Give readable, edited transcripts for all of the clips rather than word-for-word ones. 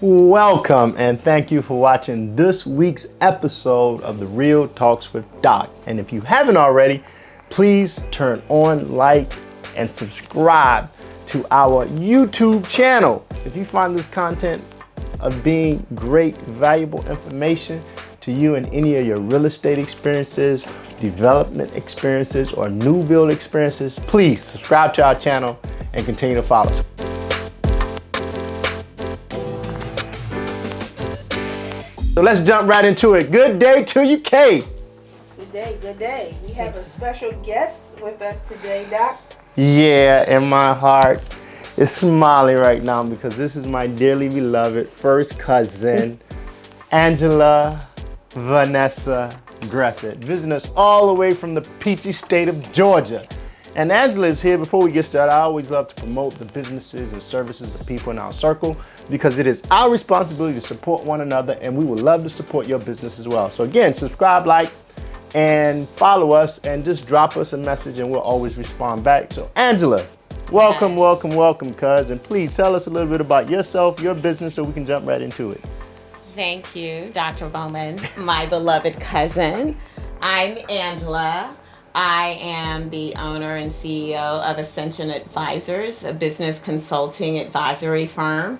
Welcome and thank you for watching this week's episode of the Real Talks with Doc. And if you haven't already, please turn on, like, and subscribe to our YouTube channel. If you find this content of being great, valuable information to you in any of your real estate experiences, development experiences, or new build experiences, please subscribe to our channel and continue to follow us. So let's jump right into it. Good day to you, Kay. Good day, good day. We have a special guest with us today, Doc. Yeah, and my heart is smiling right now because this is my dearly beloved first cousin, Angela Vanessa Gressett, visiting us all the way from the peachy state of Georgia. And Angela is here. Before we get started, I always love to promote the businesses and services of people in our circle because it is our responsibility to support one another, and we would love to support your business as well. So again, subscribe, like, and follow us, and just drop us a message and we'll always respond back. So Angela, welcome, welcome, cuz, and please tell us a little bit about yourself, your business, so we can jump right into it. Thank you, Dr. Bowman, my beloved cousin. I'm Angela. I am the owner and CEO of Ascension Advisors, a business consulting advisory firm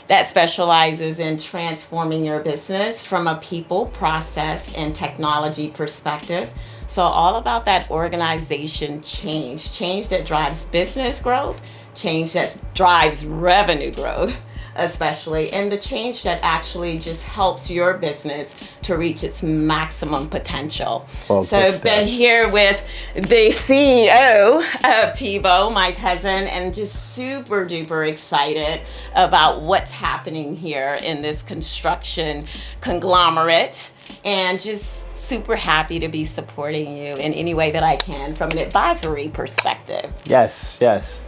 that specializes in transforming your business from a people, process, and technology perspective. So all about that organization change that drives business growth, change that drives revenue growth, especially, and the change that actually just helps your business to reach its maximum potential. So I've been here with the CEO of Teabow, my cousin, and just super duper excited about what's happening here in this construction conglomerate, and just super happy to be supporting you in any way that I can from an advisory perspective. Yes.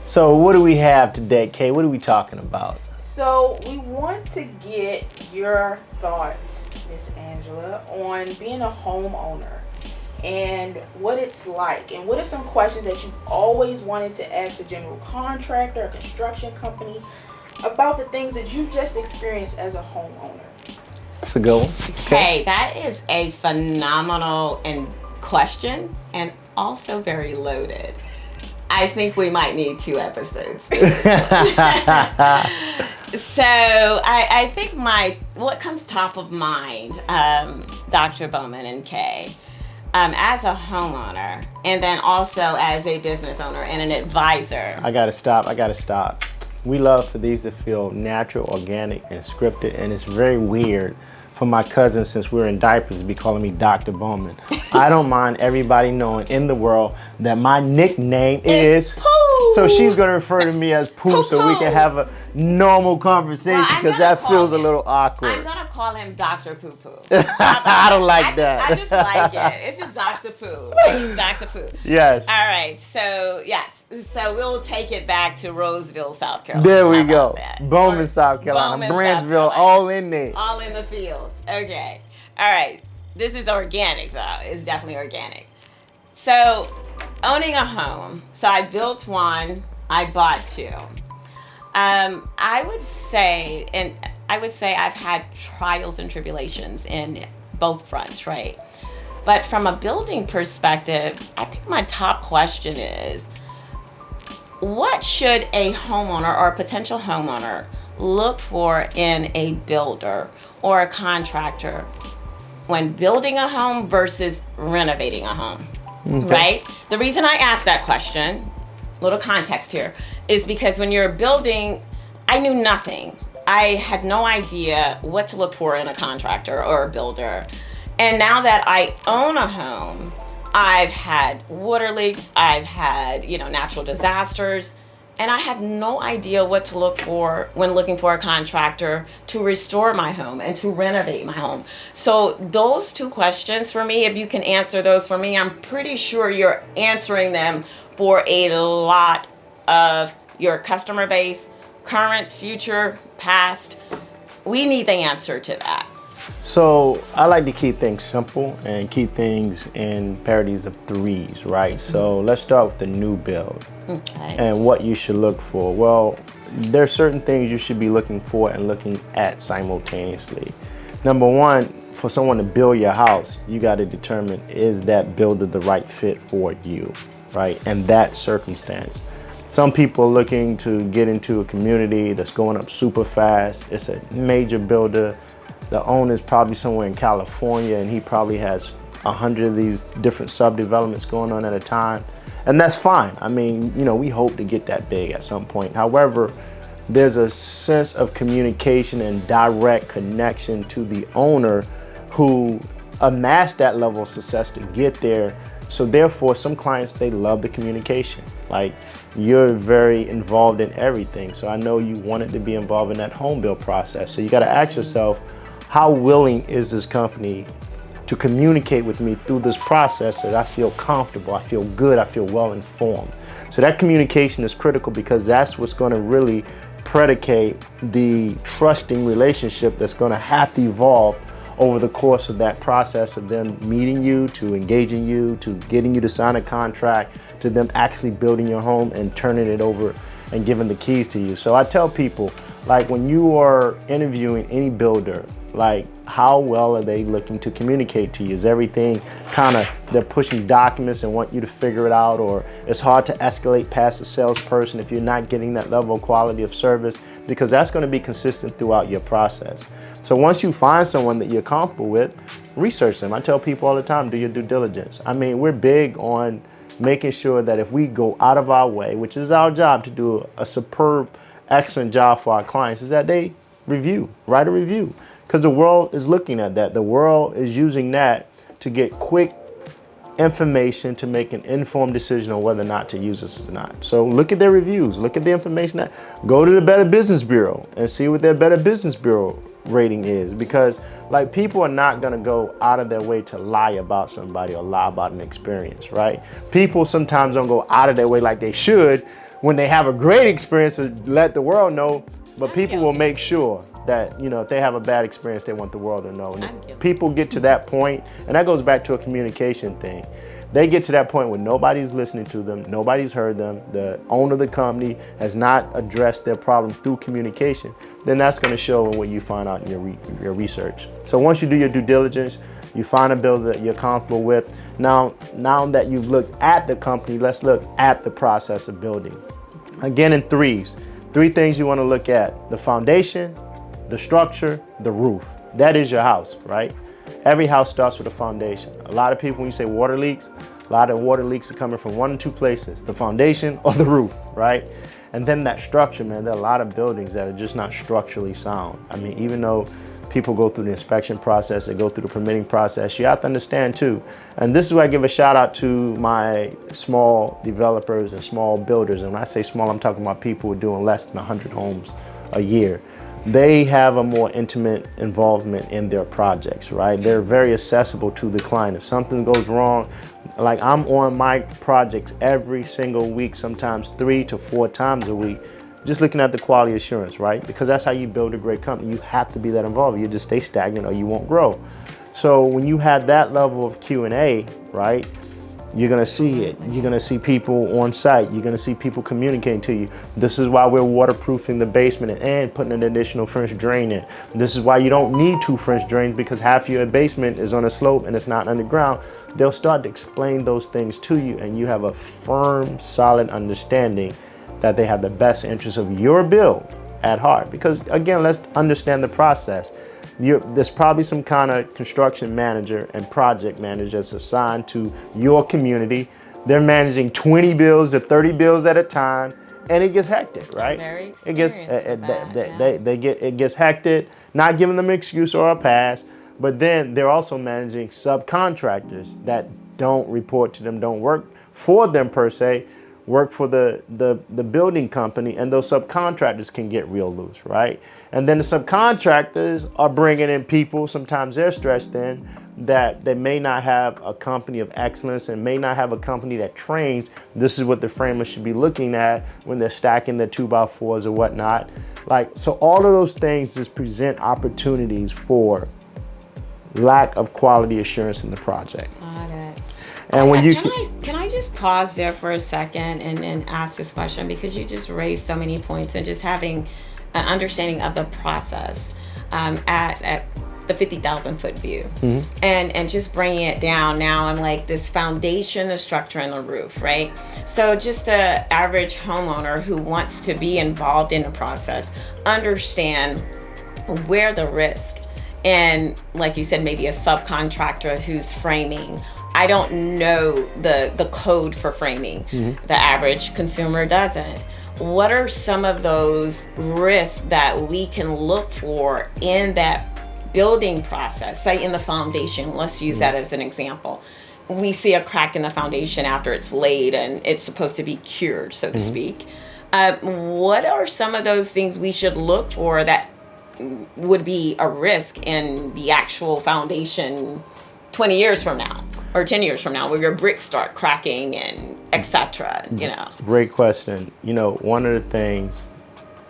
So what do we have today, Kay? What are we talking about? So we want to get your thoughts, Miss Angela, on being a homeowner and what it's like, and what are some questions that you've always wanted to ask a general contractor, a construction company, about the things that you've just experienced as a homeowner. That's a good one. Okay, that is a phenomenal question and also very loaded. I think we might need 2 episodes. So I think what comes top of mind, Dr. Bowman and Kay, as a homeowner, and then also as a business owner and an advisor. I gotta stop. We love for these to feel natural, organic, and scripted, and it's very weird for my cousin, since we're in diapers, to be calling me Dr. Bowman. I don't mind everybody knowing in the world that my nickname is Pooh. So she's gonna refer to me as Pooh, so we can have a normal conversation, because that feels a little awkward. I'm gonna call him Dr. Poo Poo. I don't like that. I just like it. It's just Dr. Pooh. Dr. Pooh. Yes. All right. So yes. So we'll take it back to Roseville, South Carolina. There we go. Bowman, South Carolina. Branchville, all in there. All in the field. Okay. All right. This is organic, though. It's definitely organic. So, owning a home. So I built one. I bought 2. I would say I've had trials and tribulations in both fronts, right? But from a building perspective, I think my top question is, what should a homeowner or a potential homeowner look for in a builder or a contractor when building a home versus renovating a home, right? The reason I ask that question, little context here, is because when you're building, I knew nothing. I had no idea what to look for in a contractor or a builder. And now that I own a home, I've had water leaks, I've had, natural disasters, and I had no idea what to look for when looking for a contractor to restore my home and to renovate my home. So those 2 questions for me, if you can answer those for me, I'm pretty sure you're answering them for a lot of your customer base, current, future, past. We need the answer to that. So I like to keep things simple and keep things in parities of 3s, right? So let's start with the new build. Okay. And what you should look for. Well, there are certain things you should be looking for and looking at simultaneously. Number one, for someone to build your house, you got to determine, is that builder the right fit for you, right? And that circumstance. Some people are looking to get into a community that's going up super fast. It's a major builder. The owner's probably somewhere in California, and he probably has 100 of these different subdevelopments going on at a time. And that's fine. I mean, you know, we hope to get that big at some point. However, there's a sense of communication and direct connection to the owner who amassed that level of success to get there. So therefore, some clients, they love the communication. Like, you're very involved in everything. So I know you wanted to be involved in that home build process. So you got to ask yourself, how willing is this company to communicate with me through this process that I feel comfortable, I feel good, I feel well informed. So that communication is critical, because that's what's going to really predicate the trusting relationship that's going to have to evolve over the course of that process of them meeting you, to engaging you, to getting you to sign a contract, to them actually building your home and turning it over and giving the keys to you. So I tell people, like, when you are interviewing any builder, like, how well are they looking to communicate to you? Is everything kind of, they're pushing documents and want you to figure it out, or it's hard to escalate past the salesperson if you're not getting that level of quality of service? Because that's going to be consistent throughout your process. So once you find someone that you're comfortable with, research them. I tell people all the time, do your due diligence. I mean, we're big on making sure that if we go out of our way, which is our job to do a superb, excellent job for our clients, is that they write a review. Because the world is looking at that. The world is using that to get quick information to make an informed decision on whether or not to use this or not. So look at their reviews, look at the information, go to the Better Business Bureau and see what their Better Business Bureau rating is. Because, like, people are not going to go out of their way to lie about somebody or lie about an experience, right? People sometimes don't go out of their way like they should when they have a great experience to let the world know, but people will make sure that, you know, if they have a bad experience, they want the world to know. And people get to that point, and that goes back to a communication thing. They get to that point where nobody's listening to them, nobody's heard them, the owner of the company has not addressed their problem through communication, then that's going to show in what you find out in your research. So once you do your due diligence, you find a builder that you're comfortable with. Now that you've looked at the company, let's look at the process of building. Again, in threes. Three things you want to look at: the foundation, the structure, the roof. That is your house, right? Every house starts with a foundation. A lot of people, when you say water leaks, a lot of water leaks are coming from one of two places: the foundation or the roof, right? And then that structure, man, there are a lot of buildings that are just not structurally sound. I mean, even though people go through the inspection process, they go through the permitting process, you have to understand too. And this is where I give a shout out to my small developers and small builders. And when I say small, I'm talking about people who are doing less than 100 homes a year. They have a more intimate involvement in their projects, right? They're very accessible to the client. If something goes wrong, like, I'm on my projects every single week, sometimes 3 to 4 times a week, just looking at the quality assurance, right? Because that's how you build a great company. You have to be that involved. You just stay stagnant or you won't grow. So when you have that level of Q&A, right, you're gonna see it. You're gonna see people on site. You're gonna see people communicating to you. This is why we're waterproofing the basement and putting an additional French drain in. This is why you don't need 2 French drains, because half your basement is on a slope and it's not underground. They'll start to explain those things to you, and you have a firm, solid understanding that they have the best interest of your build at heart. Because again, let's understand the process. There's probably some kind of construction manager and project manager that's assigned to your community. They're managing 20 bills to 30 bills at a time, and it gets hectic, right? Very It gets it gets hectic. Not giving them an excuse or a pass, but then they're also managing subcontractors that don't report to them, don't work for them per se, work for the building company, and those subcontractors can get real loose, right? And then the subcontractors are bringing in people, sometimes they're stressed in, that they may not have a company of excellence and may not have a company that trains. This is what the framers should be looking at when they're stacking their 2x4s or whatnot. Like, so all of those things just present opportunities for lack of quality assurance in the project. Got it. And when you can I just just pause there for a second and ask this question, because you just raised so many points, and just having an understanding of the process at the 50,000 foot view, and just bringing it down. Now I'm like, this foundation, the structure, and the roof, right? So just a average homeowner who wants to be involved in the process, understand where the risk, and like you said, maybe a subcontractor who's framing. I don't know the code for framing. The average consumer doesn't. What are some of those risks that we can look for in that building process? Say in the foundation, let's use that as an example. We see a crack in the foundation after it's laid and it's supposed to be cured, so to speak. What are some of those things we should look for that would be a risk in the actual foundation 20 years from now or 10 years from now, where your bricks start cracking and etc.? Great question. One of the things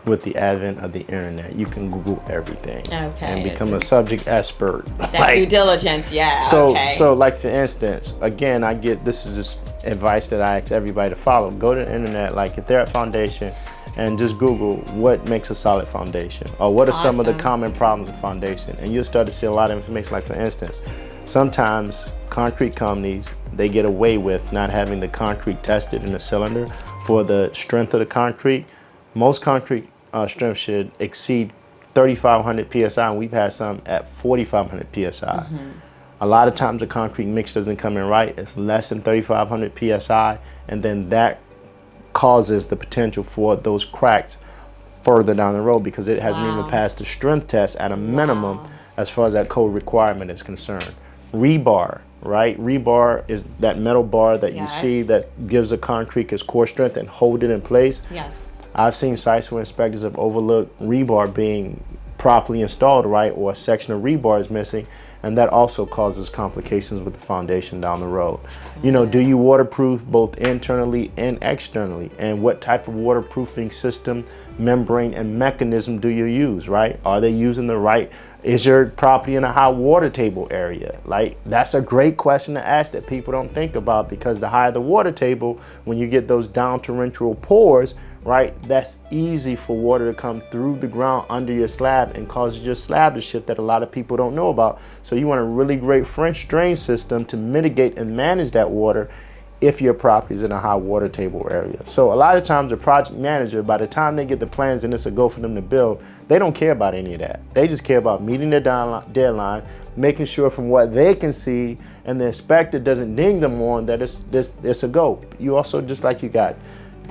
with the advent of the internet, you can Google everything and become a subject expert. That due diligence, So like for instance, again, this is just advice that I ask everybody to follow. Go to the internet, like if they're at foundation, and just Google what makes a solid foundation, or what are some of the common problems of foundation, and you'll start to see a lot of information. Like for instance, sometimes concrete companies, they get away with not having the concrete tested in a cylinder for the strength of the concrete. Most concrete strength should exceed 3,500 psi, and we've had some at 4,500 psi. A lot of times the concrete mix doesn't come in right. It's less than 3,500 psi, and then that causes the potential for those cracks further down the road, because it hasn't even passed the strength test at a minimum as far as that code requirement is concerned. Rebar, right? Rebar is that metal bar that you see that gives a concrete its core strength and hold it in place. I've seen sites where inspectors have overlooked rebar being properly installed, right, or a section of rebar is missing, and that also causes complications with the foundation down the road. Do you waterproof both internally and externally? And what type of waterproofing system, membrane, and mechanism do you use, right? Are they using the right? Is your property in a high water table area? Like, that's a great question to ask that people don't think about, because the higher the water table, when you get those down torrential pours, right, that's easy for water to come through the ground under your slab and causes your slab to shift, that a lot of people don't know about. So you want a really great French drain system to mitigate and manage that water if your property is in a high water table area. So a lot of times the project manager, by the time they get the plans and it's a go for them to build, they don't care about any of that. They just care about meeting their deadline, making sure from what they can see, and the inspector doesn't ding them on that it's a go. You also, just like you got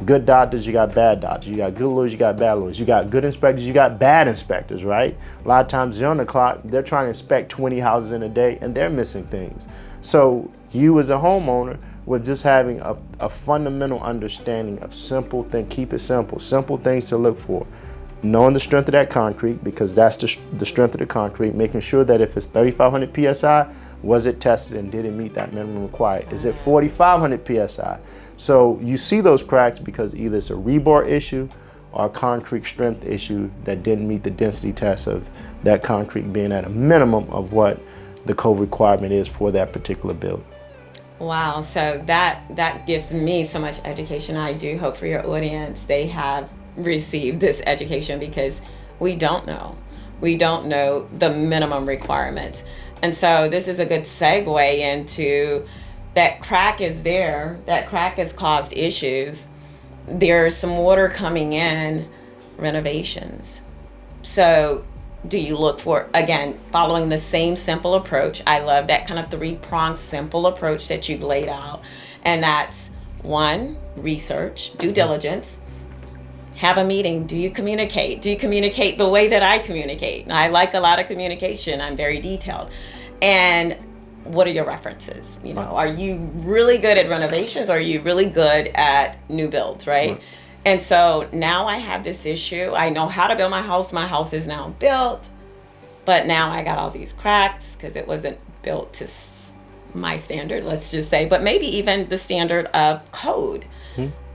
good doctors, you got bad doctors, you got good lawyers, you got bad lawyers, you got good inspectors, you got bad inspectors, right? A lot of times they're on the clock, they're trying to inspect 20 houses in a day and they're missing things. So you as a homeowner, with just having a fundamental understanding of simple things, keep it simple things to look for. Knowing the strength of that concrete, because that's the strength of the concrete, making sure that if it's 3,500 psi, was it tested and did it meet that minimum required? Is it 4,500 psi? So you see those cracks because either it's a rebar issue or a concrete strength issue that didn't meet the density test of that concrete being at a minimum of what the code requirement is for that particular build. Wow, so that gives me so much education. I do hope for your audience they have received this education, because we don't know. We don't know the minimum requirements. And so this is a good segue into that crack is there. That crack has caused issues. There's some water coming in, renovations. So do you look for, again, following the same simple approach? I love that kind of three-pronged simple approach that you've laid out. And that's one, research, due diligence. Have a meeting. Do you communicate? Do you communicate the way that I communicate? I like a lot of communication. I'm very detailed. And what are your references? Are you really good at renovations? Or are you really good at new builds, right? And so now I have this issue. I know how to build my house. My house is now built, but now I got all these cracks because it wasn't built to my standard, let's just say, but maybe even the standard of code.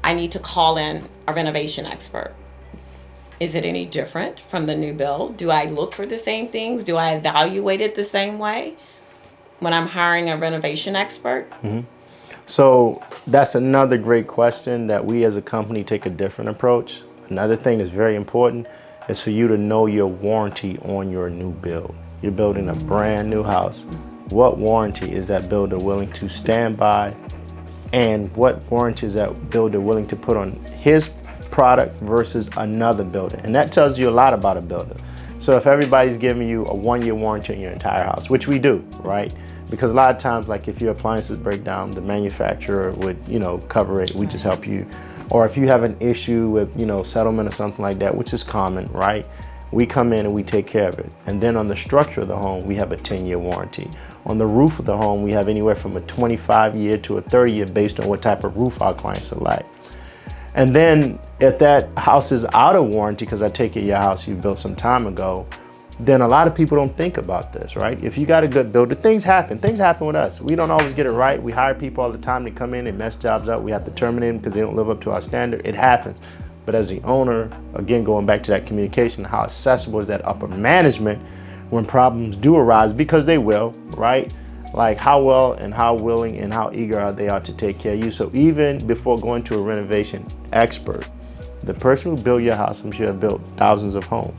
I need to call in a renovation expert. Is it any different from the new build? Do I look for the same things? Do I evaluate it the same way when I'm hiring a renovation expert? So that's another great question that we as a company take a different approach. Another thing that's very important is for you to know your warranty on your new build. You're building a brand new house. What warranty is that builder willing to stand by? And what warranty is that builder willing to put on his product versus another builder? And that tells you a lot about a builder. So if everybody's giving you a 1-year warranty on your entire house, which we do, right? Because a lot of times, like if your appliances break down, the manufacturer would, cover it. We just help you. Or if you have an issue with, settlement or something like that, which is common, right? We come in and we take care of it. And then on the structure of the home, we have a 10-year warranty. On the roof of the home, we have anywhere from a 25-year to a 30-year based on what type of roof our clients select. And then if that house is out of warranty, because I take it your house you built some time ago, then a lot of people don't think about this, right? If you got a good builder, things happen. Things happen with us. We don't always get it right. We hire people all the time to come in and mess jobs up. We have to terminate them because they don't live up to our standard. It happens. But as the owner, again, going back to that communication, how accessible is that upper management when problems do arise, because they will, right? Like how well and how willing and how eager are they to take care of you. So even before going to a renovation expert, the person who built your house, I'm sure have built thousands of homes,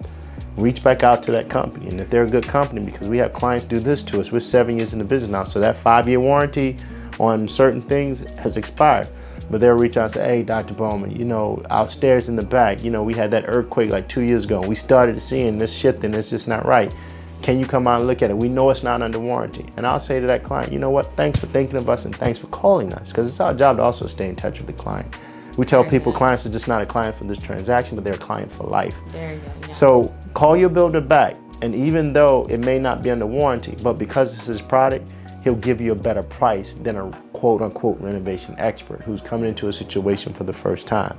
reach back out to that company. And if they're a good company, because we have clients do this to us, we're 7 years in the business now, so that 5-year warranty on certain things has expired. But they'll reach out and say, hey, Dr. Bowman, upstairs in the back, we had that earthquake like 2 years ago, and we started seeing this shit, and it's just not right. Can you come out and look at it? We know it's not under warranty. And I'll say to that client, you know what, thanks for thinking of us and thanks for calling us, because it's our job to also stay in touch with the client. We tell people clients are just not a client for this transaction, but they're a client for life. There you go. Yeah. So call your builder back, and even though it may not be under warranty, but because it's his product, he'll give you a better price than a quote-unquote renovation expert who's coming into a situation for the first time.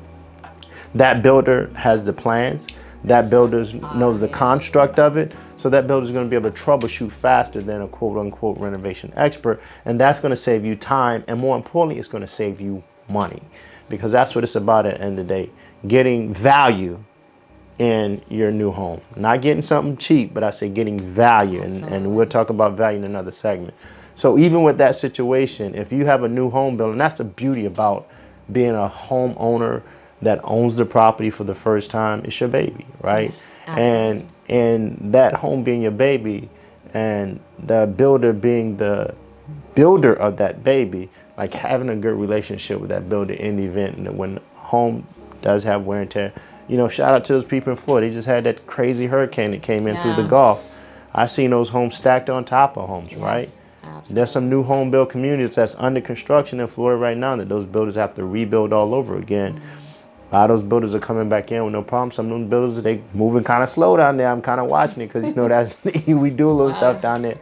That builder has the plans. That builder knows the construct of it. So that builder is going to be able to troubleshoot faster than a quote-unquote renovation expert. And that's going to save you time. And more importantly, it's going to save you money. Because that's what it's about at the end of the day. Getting value in your new home. Not getting something cheap, but I say getting value. And we'll talk about value in another segment. So even with that situation, if you have a new home build, and that's the beauty about being a homeowner that owns the property for the first time, it's your baby, right? And that home being your baby and the builder being the builder of that baby, like having a good relationship with that builder in the event that when home does have wear and tear. Shout out to those people in Florida. They just had that crazy hurricane that came in through the Gulf. I seen those homes stacked on top of homes, right? Absolutely. There's some new home build communities that's under construction in Florida right now that those builders have to rebuild all over again. A lot of those builders are coming back in with no problem. Some of them builders, they moving kind of slow down there. I'm kind of watching it because that's we do a little stuff down there.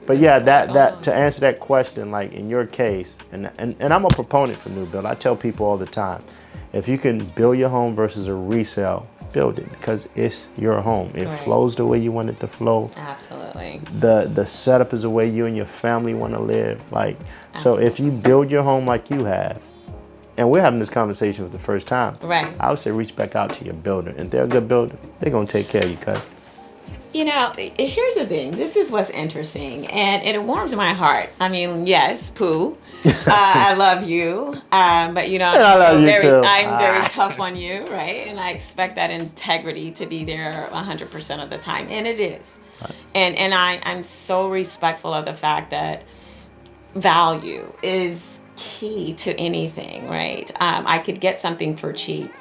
But yeah, that to answer that question, like in your case, and I'm a proponent for new build. I tell people all the time, if you can build your home versus a resale, build it because it's your home. It flows the way you want it to flow. Absolutely. The setup is the way you and your family want to live. So if you build your home like you have, and we're having this conversation for the first time, right? I would say reach back out to your builder. And if they're a good builder, they're gonna take care of you, cuz. Here's the thing. This is what's interesting, and it warms my heart. I mean, yes, Pooh, I love you, but I'm very tough on you, right? And I expect that integrity to be there 100% of the time, and it is. Right. And I'm so respectful of the fact that value is key to anything, right? I could get something for cheap.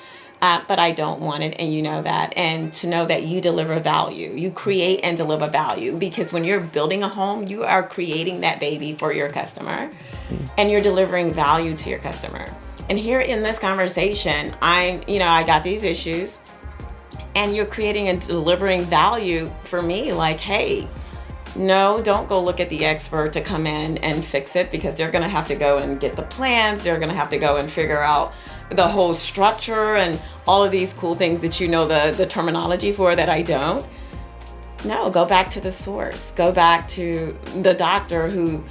But I don't want it, and you know that. And to know that you deliver value, you create and deliver value, because when you're building a home, you are creating that baby for your customer, and you're delivering value to your customer. And here in this conversation, I got these issues, and you're creating and delivering value for me. Like, hey, no, don't go look at the expert to come in and fix it, because they're going to have to go and get the plans. They're going to have to go and figure out the whole structure and all of these cool things that the terminology for that I don't. No, go back to the source. Go back to the doctor who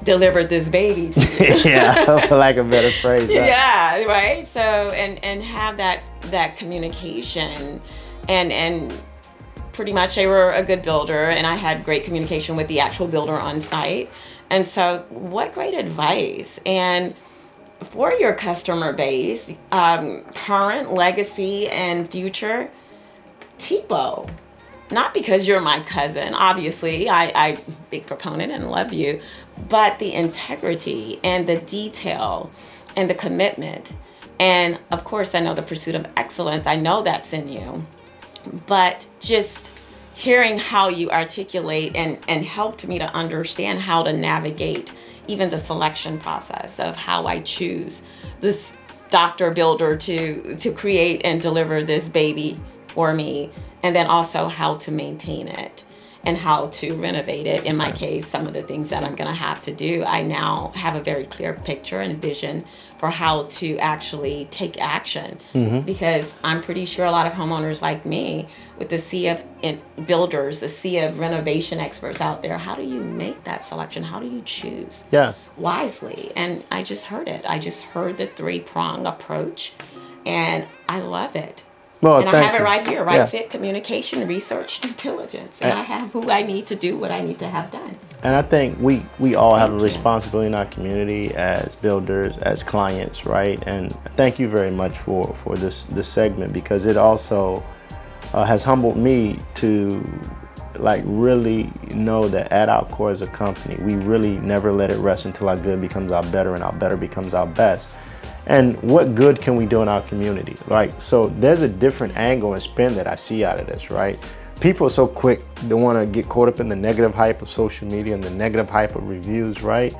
delivered this baby to you. Yeah, for lack of a better phrase. Yeah, right? So, and have that communication, and pretty much they were a good builder, and I had great communication with the actual builder on site. And so what great advice. And for your customer base, current, legacy, and future, Teabow. Not because you're my cousin, obviously, I big proponent and love you, but the integrity and the detail and the commitment. And of course, I know the pursuit of excellence, I know that's in you, but just hearing how you articulate and helped me to understand how to navigate even the selection process of how I choose this doctor builder to create and deliver this baby for me, and then also how to maintain it and how to renovate it. In my case, some of the things that I'm going to have to do, I now have a very clear picture and vision for how to actually take action. Because I'm pretty sure a lot of homeowners like me, with the sea of builders, the sea of renovation experts out there, how do you make that selection? How do you choose wisely? And I just heard it. I just heard the 3-prong approach, and I love it. Well, and I have you. it right here, right fit, communication, research, due diligence. And I have who I need to do what I need to have done. And I think we all have a responsibility in our community as builders, as clients, right? And thank you very much for this segment, because it also has humbled me to like really know that at our core as a company, we really never let it rest until our good becomes our better and our better becomes our best. And what good can we do in our community, right? So there's a different angle and spin that I see out of this, right? People are so quick to want to get caught up in the negative hype of social media and the negative hype of reviews, right?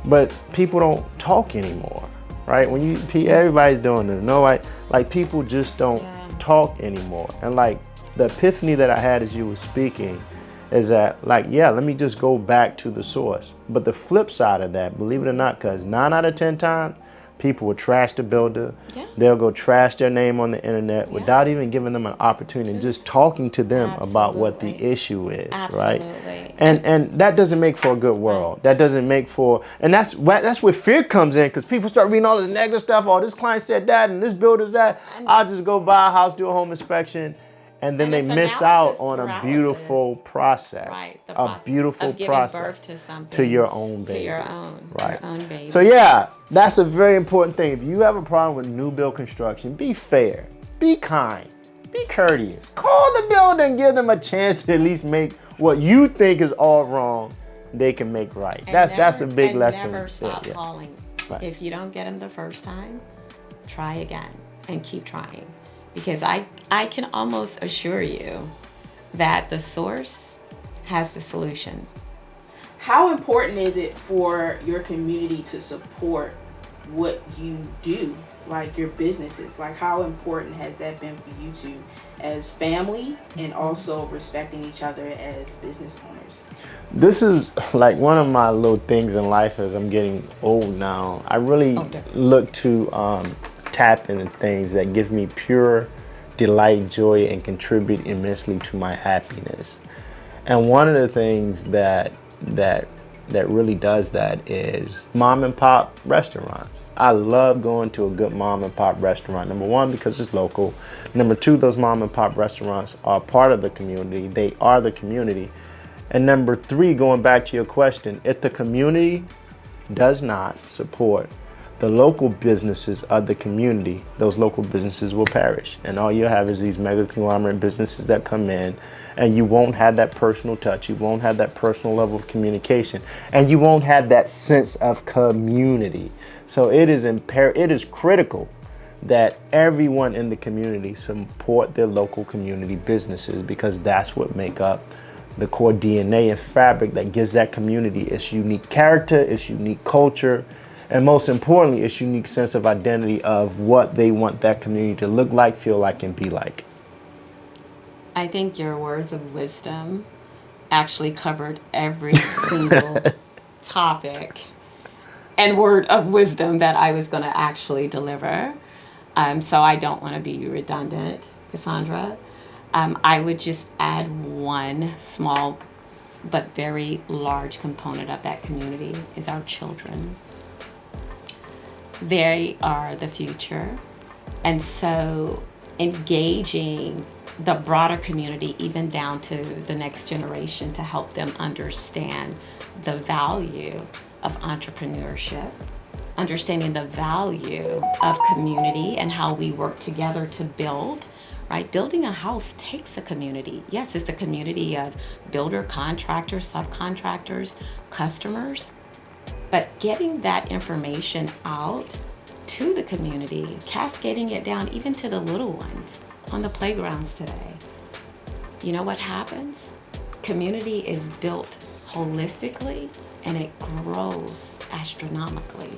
But people don't talk anymore, right? When everybody's doing this, like people just don't talk anymore. And like the epiphany that I had as you were speaking is that, like, let me just go back to the source. But the flip side of that, believe it or not, because 9 out of 10 times, people will trash the builder. They'll go trash their name on the internet without even giving them an opportunity and just talking to them about what the issue is, right? And that doesn't make for a good world. That doesn't make for, and that's where fear comes in, because people start reading all this negative stuff. Oh, this client said that and this builder's that. I'll just go buy a house, do a home inspection. And then they miss out on a beautiful process, a beautiful process to your own baby, your own baby. So that's a very important thing. If you have a problem with new build construction, be fair, be kind, be courteous. Call the builder and give them a chance to at least make what you think is all wrong, they can make right. That's a big lesson. Never stop calling. If you don't get them the first time, try again and keep trying. Because I can almost assure you that the source has the solution. How important is it for your community to support what you do, like your businesses? Like, how important has that been for you two as family, and also respecting each other as business owners? This is like one of my little things in life as I'm getting old now. I really look to tap into things that give me pure delight, joy, and contribute immensely to my happiness. And one of the things that really does that is mom and pop restaurants. I love going to a good mom and pop restaurant. Number one, because it's local. Number two, those mom and pop restaurants are part of the community. They are the community. And number three, going back to your question, if the community does not support the local businesses of the community, those local businesses will perish. And all you have is these mega conglomerate businesses that come in, and you won't have that personal touch, you won't have that personal level of communication, and you won't have that sense of community. So it is critical that everyone in the community support their local community businesses, because that's what make up the core DNA and fabric that gives that community its unique character, its unique culture, and most importantly, its unique sense of identity of what they want that community to look like, feel like, and be like. I think your words of wisdom actually covered every single topic and word of wisdom that I was going to actually deliver. So I don't want to be redundant, Cassandra. I would just add one small but very large component of that community is our children. They are the future. And so engaging the broader community, even down to the next generation, to help them understand the value of entrepreneurship, understanding the value of community and how we work together to build, right? Building a house takes a community. Yes, it's a community of builder, contractors, subcontractors, customers, but getting that information out to the community, cascading it down even to the little ones on the playgrounds today. You know what happens? Community is built holistically and it grows astronomically.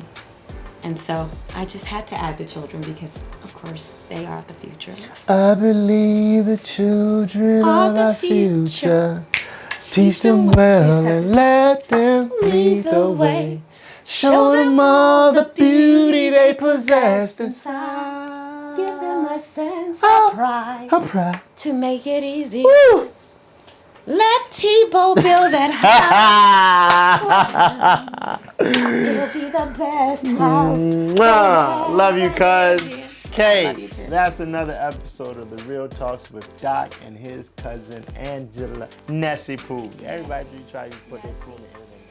And so I just had to add the children because, of course, they are the future. I believe the children are the future. Teach them well and let them lead the way. Show them all the beauty they possess inside. Give them a sense of pride to make it easy. Woo! Let Teabow build that house. It'll be the best house. Love you, cuz. Okay, Love you too. that's another episode of The Real Talks with Doc and his cousin Angela Nessie Pooh. Everybody try to put their food in everything.